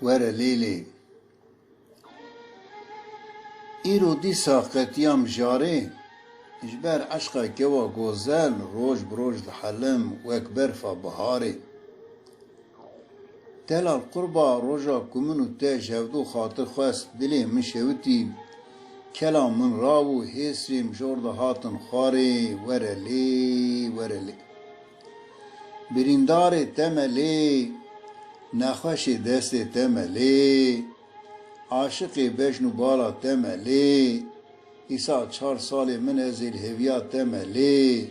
Were lêlê îro dîsa qetiyam jarê ji ber eşqa kewa gozel roj bi roj dihelim wek berfa biharê. Delal qurba roja ku min û te jevdû xatir xwest dilê min şewitî kela min rav û hêsrên jor de hatin xwarê were lê were lê. Birîndarê te me lê nexweşê destê te me lê aşiqê bejn û bala te me lê îsa 4 salê min ezêl heviya te me lê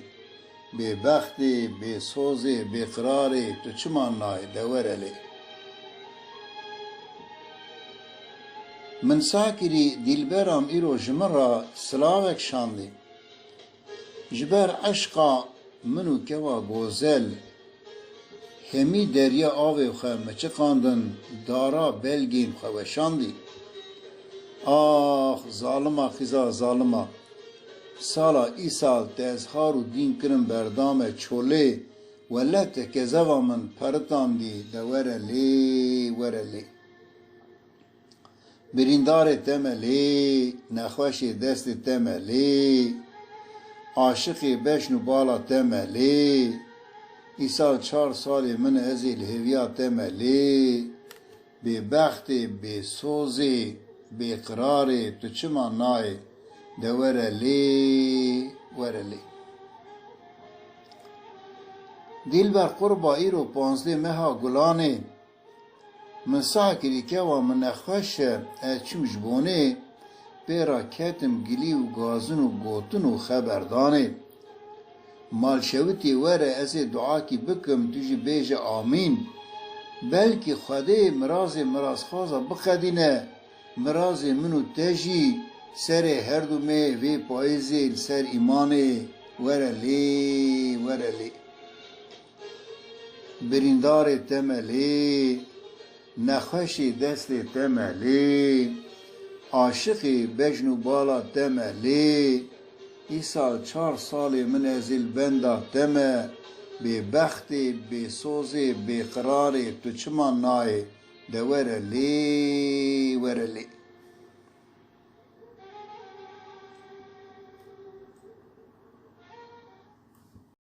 bêbextê bêsozê bêqirarê tu çima nayê de were lê. Min sakirî dîlberam îro ji min ra silavek şandî ji ber eşqa min û kewa gozel hemî derya avê xwe me çiqandin dara belgên xwe weşandî. Ah zalima xîza zalima sala îsal te ezhar û dîn kirin berdame çolê wele te kezeva min peritandî de were lê were lê. Birîndarê te me lê nexweşê destê te me lê aşiqê beşn û bala te me lê îsal 4 salê min ezêl heviya te me lê bêbextê bêsozê bêqirarê tu çima nayê de were lê were lê. Dîlber qurba îro 15 meha gulanê min sakirî kewa min nexweş e ez çûm ji bonê pêra ketim gilî û gazin û gotin û xeberdanê. Malşewitê were ez ê duakî bikim tu jî bêje amîn belkî Xwedê mirazê mirazxwaza bixedîne mirazê min û te jî serê her du me vê payîzê li ser îmanê were lê were lê. Birîndarê te me lê nexweşê destê te me lê aşiqê bejn û bala te me lê îsal 4 salê min ezêl benda te me bêbextê bêsozê bêqirarê tu çima nayê de were lê were lê.